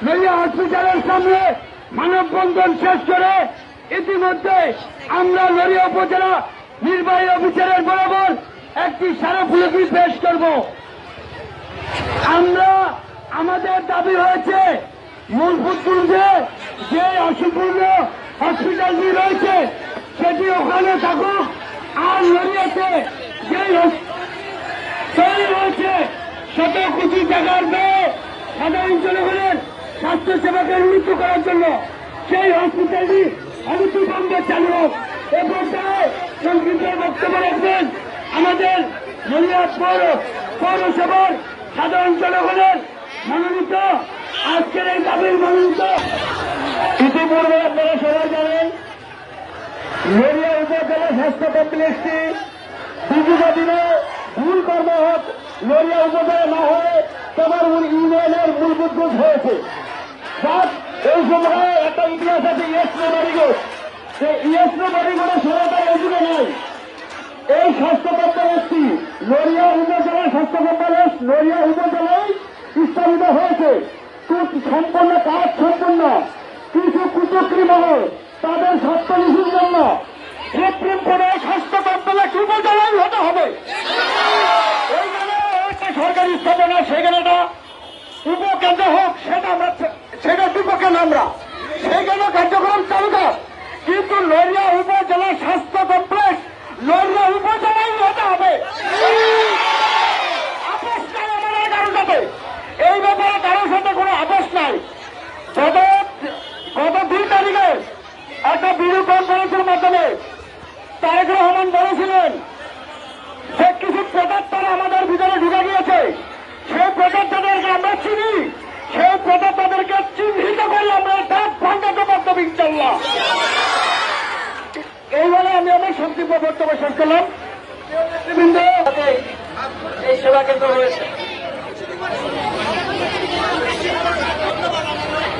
নড়িয়া হসপিটালের সামনে মানববন্ধন শেষ করে ইতিমধ্যে আমরা নড়িয়া উপজেলা নির্বাহী অফিসারের বরাবর একটি স্মারকলিপি পেশ করব। আমরা আমাদের দাবি হয়েছে মূলপুরগঞ্জে যে অসম্পূর্ণ হসপিটালটি রয়েছে সেটি ওখানে থাকুক, আর নড়িয়াতে যে তৈরি হয়েছে শত কোটি টাকার ব্যয়ে সাধারণ জনগণের স্বাস্থ্য সেবাকে উন্নত করার জন্য সেই হসপিটালটি অনতিবিলম্বে চালু হোক। এ পর্যায়ে সংক্ষিপ্ত বক্তব্য রাখবেন আমাদের নড়িয়া পৌরসভার সাধারণ জনগণের মনোনীত আজকের এই দাবির মনোনীত। ইতিপূর্বে আপনারা সবাই জানেন নড়িয়া উপজেলা স্বাস্থ্য কমপ্লেক্সটি বিগত দিনে মূল কর্মহক নড়িয়া উপজেলা না হয়ে কেবল ইউনিয়নের মূলভূত হয়েছে। এই সময়ে একটা ইতিহাস আছে ইয়েস্নো বাড়িঘর, সেই ইয়েস্নো বাড়িঘরের সহায়তায় এদিকে নেই। এই স্বাস্থ্য কমপ্লেক্সটি নড়িয়া উপজেলা স্বাস্থ্য কমপ্লেক্স নড়িয়া উপজেলায় স্থাপিত হয়েছে। সম্পূর্ণ কাজ সম্পূর্ণ কিছু কুচক্রী মহল তাদের স্বাস্থ্য নীতির জন্য কৃত্রিম করে স্বাস্থ্য কমপ্লেক্স উপজেলায় হতে হবে। ওইখানে একটা সরকারি স্থাপনা, সেখানে একটা উপকেন্দ্র হোক, সেটার বিপক্ষে আমরা সেইখানে কার্যক্রম চালু থাক, কিন্তু নড়িয়া উপজেলা স্বাস্থ্য কমপ্লেক্স নড়িয়া উপজেলায় হতে হবে। আপোষ নাই আমাদের কারোর সাথে, এই ব্যাপারে কারোর সাথে কোনো আপোষ নাই। গত 2 তারিখে একটা ভিডিও কনফারেন্সের মাধ্যমে তারেক রহমান বলেছিলেন যে কিছু প্রেতাত্মারা আমাদের ভিতরে ঢুকে গিয়েছে, সেই প্রেতাত্মাদেরকে আমরা চিনি, সেই প্রেতাত্মাদেরকে চিহ্নিত করে আমরা দাঁত ভাঙাতে পারতাম ইনশাল্লাহ। এইভাবে আমি আমার সংক্ষিপ্ত বক্তব্য শেষ করলাম। এই সেবা কেন্দ্র রয়েছে,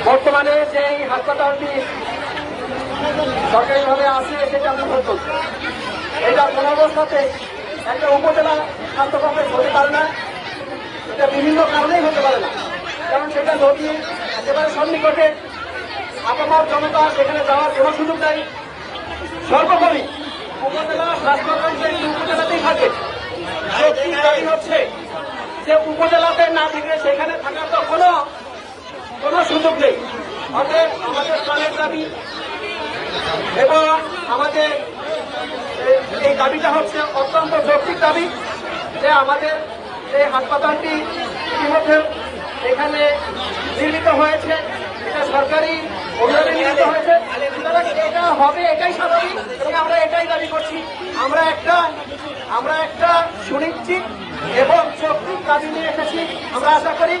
বর্তমানে যে হাসপাতালটি সরকারিভাবে আছে সেটা আমরা নতুন, এটা কোন অবস্থাতে একটা উপজেলা স্বাস্থ্য কমপ্লেক্স হতে পারে না। এটা বিভিন্ন কারণেই হতে পারে না, কারণ সেটা নদী একেবারে সন্নিকটে, আপামার জনতা সেখানে যাওয়ার কোনো সুযোগ নাই। সর্বোপরি উপজেলা স্বাস্থ্য কমপ্লেক্স উপজেলাতেই থাকে। দাবি হচ্ছে যে উপজেলাতে না থেকে সেখানে থাকার তো কোনো সুযোগ নেই। অতএব আমাদের প্রাণের দাবি এবং আমাদের এই দাবিটা হচ্ছে অত্যন্ত যৌক্তিক দাবি যে আমাদের এই হাসপাতালটি ইতিমধ্যে এখানে নির্মিত হয়েছে, এটা সরকারি অনুদানে নির্মিত হয়েছে, এটা হবে এটাই স্বাভাবিক এবং আমরা এটাই দাবি করছি। আমরা একটা সুনিশ্চিত এবং যৌক্তিক দাবি নিয়ে এসেছি। আমরা আশা করি